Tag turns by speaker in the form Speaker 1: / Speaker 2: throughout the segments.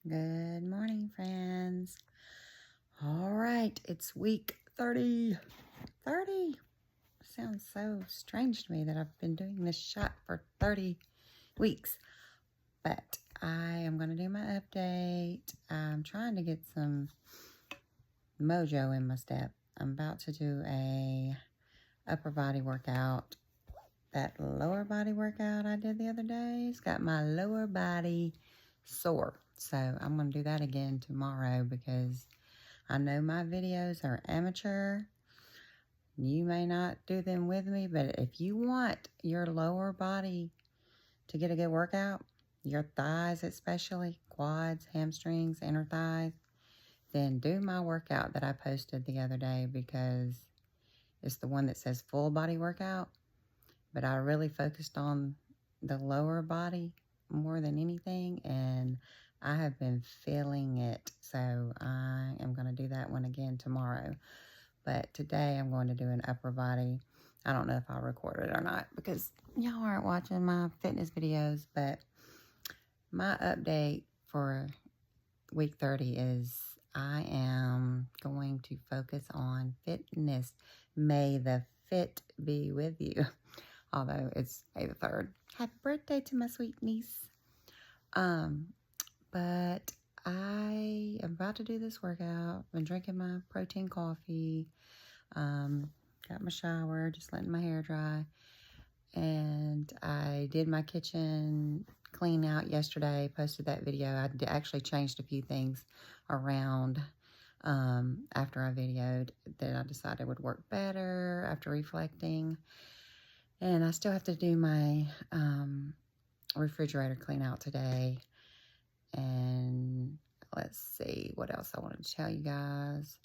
Speaker 1: Good morning, friends. All right, it's week 30. 30. Sounds so strange to me that I've been doing this shot for 30 weeks. But I am going to do my update. I'm trying to get some mojo in my step. I'm about to do a upper body workout. That lower body workout I did the other day has got my lower body sore. So I'm going to do that again tomorrow because I know my videos are amateur. You may not do them with me, but if you want your lower body to get a good workout, your thighs especially, quads, hamstrings, inner thighs, then do my workout that I posted the other day because it's the one that says full body workout. But I really focused on the lower body more than anything, and I have been feeling it. So I am going to do that one again tomorrow. But today I'm going to do an upper body. I don't know if I'll record it or not because y'all aren't watching my fitness videos, but my update for week 30 is I am going to focus on fitness. May the fit be with you. Although it's May the 3rd. Happy birthday to my sweet niece. But I am about to do this workout. Been drinking my protein coffee. Got my shower, just letting my hair dry. And I did my kitchen clean out yesterday, posted that video. I actually changed a few things around after I videoed that I decided would work better after reflecting. And I still have to do my refrigerator clean out today. And let's see what else I wanted to tell you guys.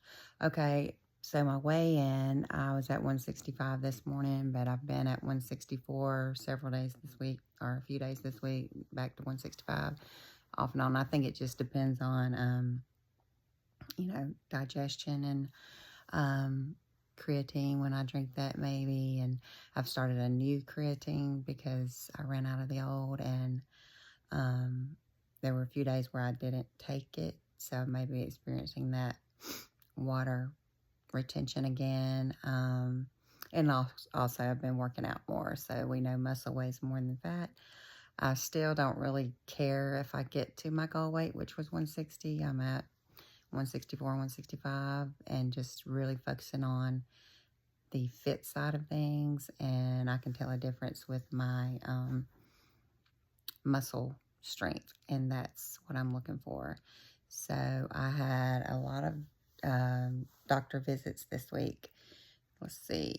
Speaker 1: Okay, so my weigh-in, I was at 165 this morning, but I've been at 164 several days this week, or a few days this week, back to 165, off and on. I think it just depends on, digestion and creatine when I drink that maybe. And I've started a new creatine because I ran out of the old, and there were a few days where I didn't take it, so I may be experiencing that water retention again. And also I've been working out more, so we know muscle weighs more than fat. I still don't really care if I get to my goal weight, which was 160. I'm at 164, 165, and just really focusing on the fit side of things. And I can tell a difference with my muscle strength, and that's what I'm looking for. So I had a lot of doctor visits this week. Let's see,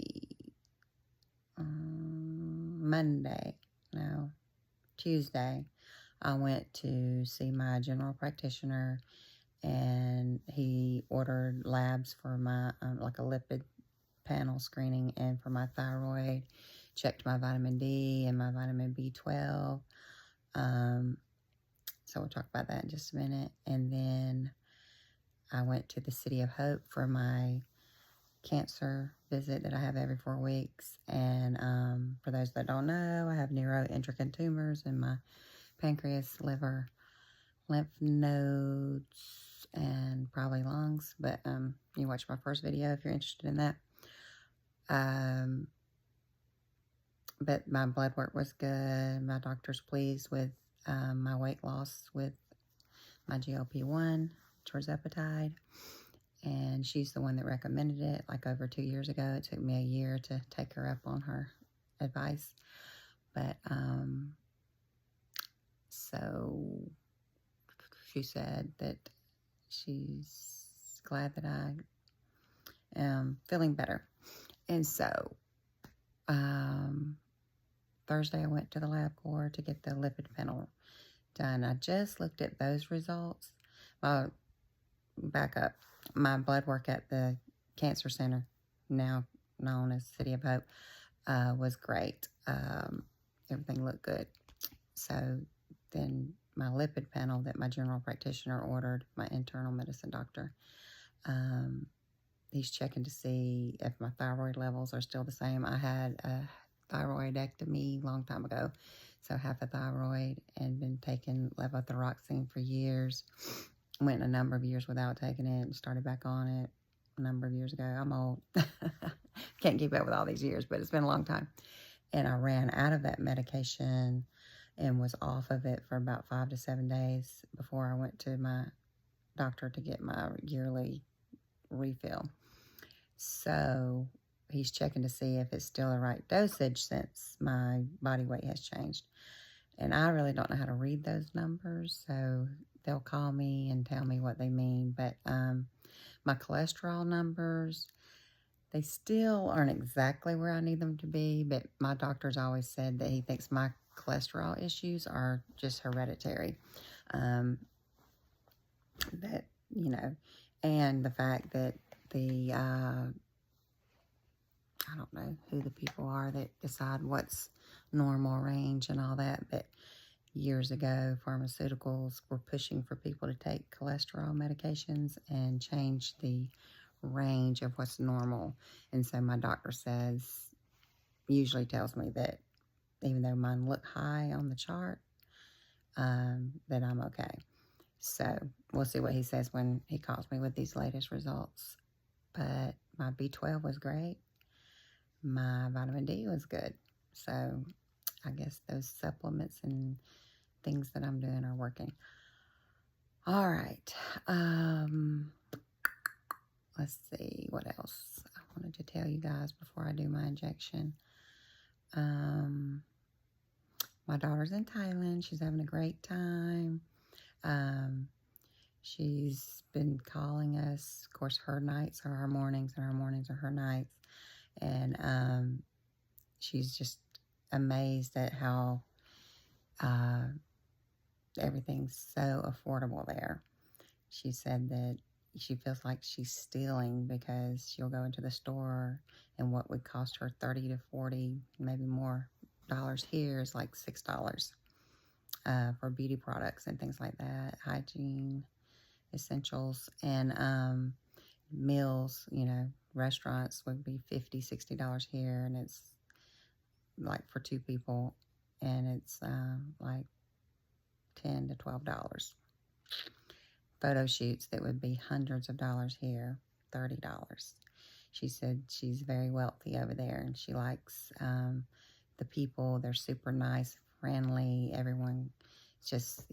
Speaker 1: Tuesday, I went to see my general practitioner, and he ordered labs for my, like a lipid panel screening, and for my thyroid, checked my vitamin D and my vitamin B12. So we'll talk about that in just a minute. And then I went to the City of Hope for my cancer visit that I have every 4 weeks. And for those that don't know, I have neuroendocrine tumors in my pancreas, liver, lymph nodes, and probably lungs. But you watch my first video if you're interested in that. But my blood work was good. My doctor's pleased with my weight loss with my GLP-1, tirzepatide. And she's the one that recommended it like over 2 years ago. It took me a year to take her up on her advice. But so she said that she's glad that I am feeling better. And so Thursday I went to the LabCorp to get the lipid panel done. I just looked at those results. Back up. My blood work at the cancer center, now known as City of Hope, was great. Everything looked good. So then my lipid panel that my general practitioner ordered, my internal medicine doctor, he's checking to see if my thyroid levels are still the same. I had a thyroidectomy a long time ago, so hypothyroid, and been taking levothyroxine for years. Went a number of years without taking it and started back on it a number of years ago. I'm old. Can't keep up with all these years, but it's been a long time. And I ran out of that medication and was off of it for about 5 to 7 days before I went to my doctor to get my yearly refill. So he's checking to see if it's still the right dosage since my body weight has changed. And I really don't know how to read those numbers, so they'll call me and tell me what they mean. But my cholesterol numbers, they still aren't exactly where I need them to be, but my doctor's always said that he thinks my cholesterol issues are just hereditary. That, you know, and the fact that the, I don't know who the people are that decide what's normal range and all that, but years ago, pharmaceuticals were pushing for people to take cholesterol medications and change the range of what's normal. And so my doctor usually tells me that even though mine look high on the chart, that I'm okay. So we'll see what he says when he calls me with these latest results. But my B12 was great. My vitamin D was good. So I guess those supplements and things that I'm doing are working. All right. Let's see what else I wanted to tell you guys before I do my injection. My daughter's in Thailand. She's having a great time. She's been calling us. Of course, her nights are our mornings, and our mornings are her nights. And she's just amazed at how everything's so affordable there. She said that she feels like she's stealing because she'll go into the store and what would cost her 30 to 40, maybe more dollars here is like $6 for beauty products and things like that, hygiene essentials, and meals, restaurants would be $50, $60 here, and it's like for 2 people, and it's like $10 to $12. Photo shoots that would be hundreds of dollars here, $30. She said she's very wealthy over there, and she likes the people. They're super nice, friendly. Everyone just,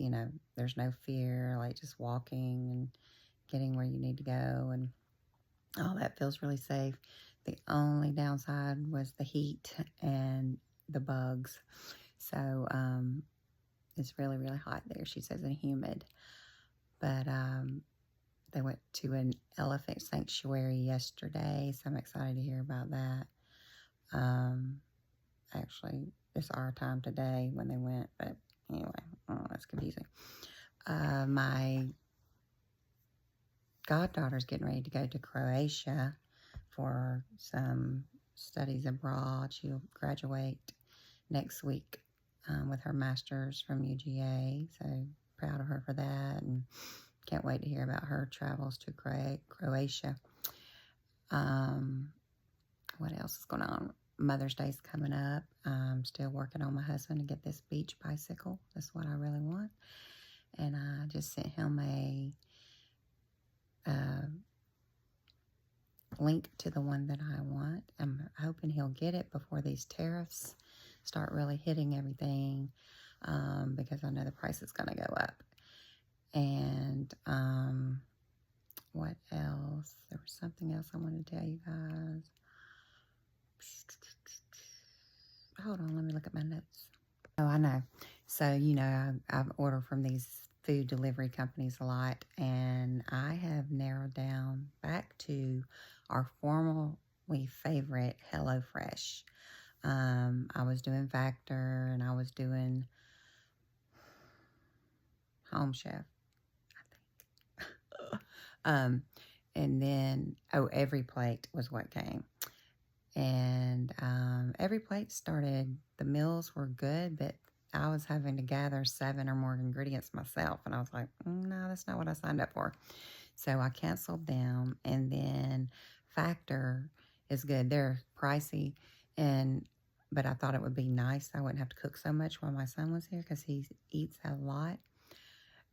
Speaker 1: there's no fear, like just walking and getting where you need to go, and all that feels really safe. The only downside was the heat and the bugs. So it's really, really hot there, she says, and humid. But they went to an elephant sanctuary yesterday, so I'm excited to hear about that. Actually, it's our time today when they went, but anyway, that's confusing. My goddaughter's getting ready to go to Croatia for some studies abroad. She'll graduate next week with her master's from UGA, so proud of her for that, and can't wait to hear about her travels to Croatia. What else is going on? Mother's Day's coming up. I'm still working on my husband to get this beach bicycle. That's what I really want. And I just sent him a link to the one that I want. I'm hoping he'll get it before these tariffs start really hitting everything, because I know the price is going to go up. And what else? There was something else I wanted to tell you guys. Hold on, let me look at my notes. Oh, I know. So, I've ordered from these food delivery companies a lot, and I have narrowed down back to our formerly favorite HelloFresh. I was doing Factor, and I was doing Home Chef, I think. And then, Every Plate was what came. And Every Plate started, the meals were good, but I was having to gather 7 or more ingredients myself. And I was like, no, that's not what I signed up for. So I canceled them. And then Factor is good. They're pricey, but I thought it would be nice. I wouldn't have to cook so much while my son was here because he eats a lot.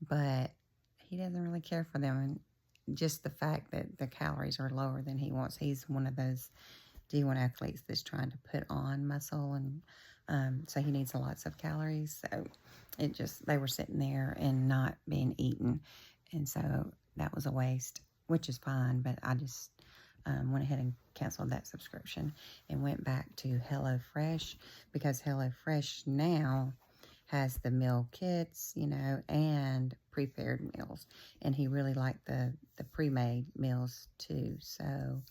Speaker 1: But he doesn't really care for them. And just the fact that the calories are lower than he wants. He's one of those D1 athletes that's trying to put on muscle, and so he needs lots of calories. So they were sitting there and not being eaten. And so that was a waste, which is fine. But I just went ahead and canceled that subscription and went back to HelloFresh, because HelloFresh now has the meal kits, and prepared meals. And he really liked the pre-made meals too. So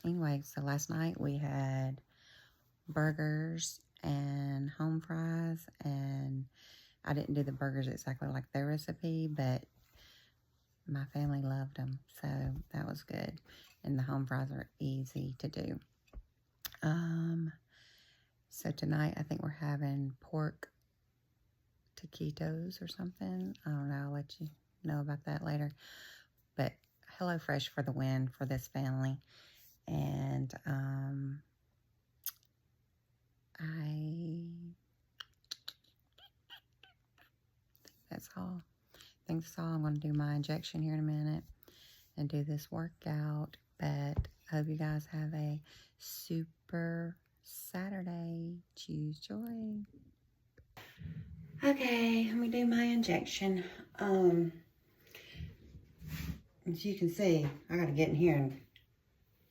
Speaker 1: anyway, so last night we had burgers and home fries, and I didn't do the burgers exactly like their recipe, but my family loved them, so that was good. And the home fries are easy to do. So tonight I think we're having pork taquitos or something. I don't know. I'll let you know about that later. But HelloFresh for the win for this family. And I think that's all. I'm going to do my injection here in a minute and do this workout. But I hope you guys have a super Saturday. Choose joy. Okay, let me do my injection. As you can see, I got to get in here and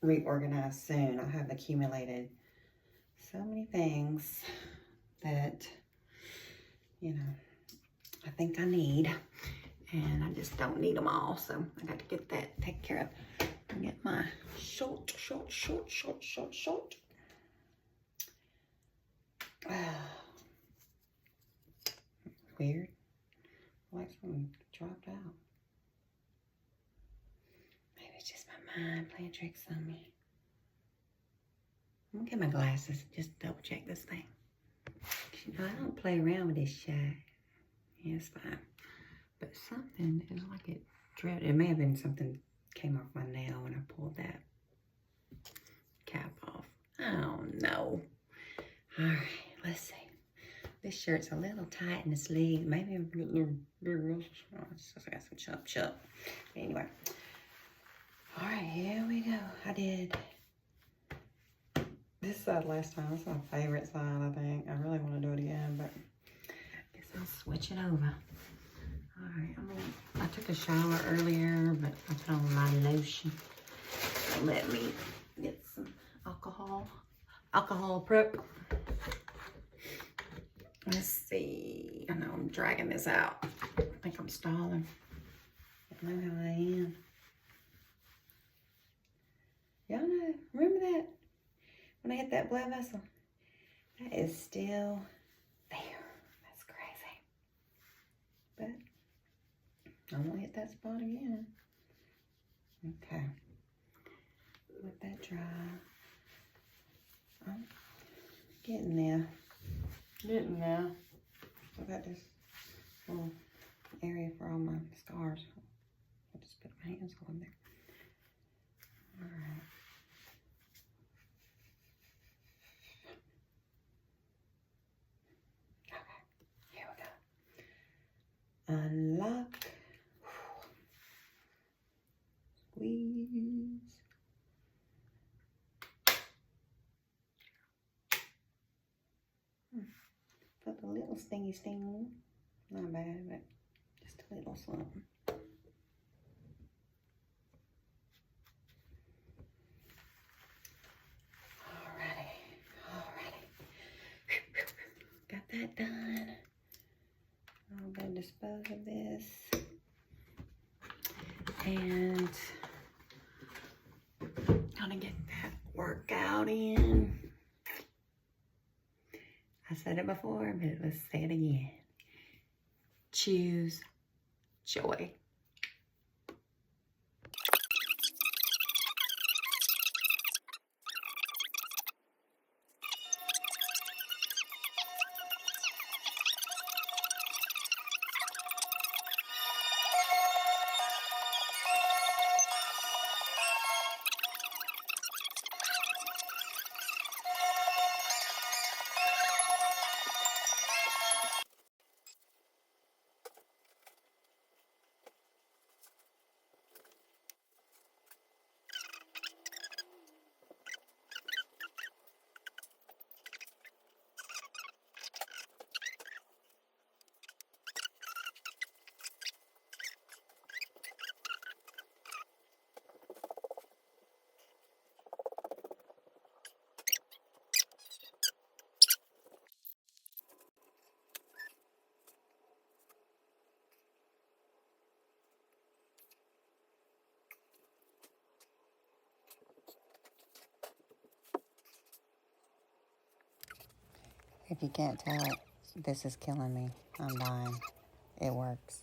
Speaker 1: reorganize soon. I have accumulated so many things that, I think I need. And I just don't need them all. So I got to get that taken care of. And get my short. Weird. Like something dropped out. Maybe it's just my mind playing tricks on me. I'm gonna get my glasses, just double check this thing. I don't play around with this shit. Yeah, it's fine. But something, it was like it dripped. It may have been something came off my nail when I pulled that cap off. I don't know. All right, let's see. This shirt's a little tight in the sleeve. Maybe I'm a little I got some chub. Anyway. All right, here we go. I did this side last time. That's my favorite side, I think. I really want to do it again, but I guess I'll switch it over. All right, I took a shower earlier, but I put on my lotion. Let me get some alcohol prep. Let's see. I know I'm dragging this out. I think I'm stalling. I know how I am. Y'all know, remember that? When I hit that blood vessel? That is still there. That's crazy. But I won't hit that spot again. Okay. Let that dry. I'm getting there. I got this little area for all my scars. I'll just put my hands all in there. All right. Okay, here we go. Unlock. Squeeze. Put a little stingy sting. Not bad, but just a little something. Alrighty. Got that done. I'm gonna dispose of this. And gonna get that workout in. I said it before, but let's say it again. Choose joy. If you can't tell it, this is killing me. I'm dying. It works.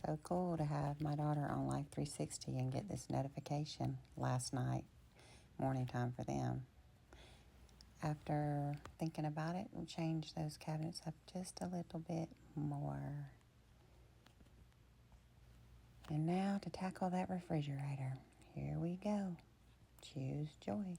Speaker 1: So cool to have my daughter on Life 360 and get this notification last night, morning time for them. After thinking about it, we'll change those cabinets up just a little bit more. And now to tackle that refrigerator. Here we go. Choose joy.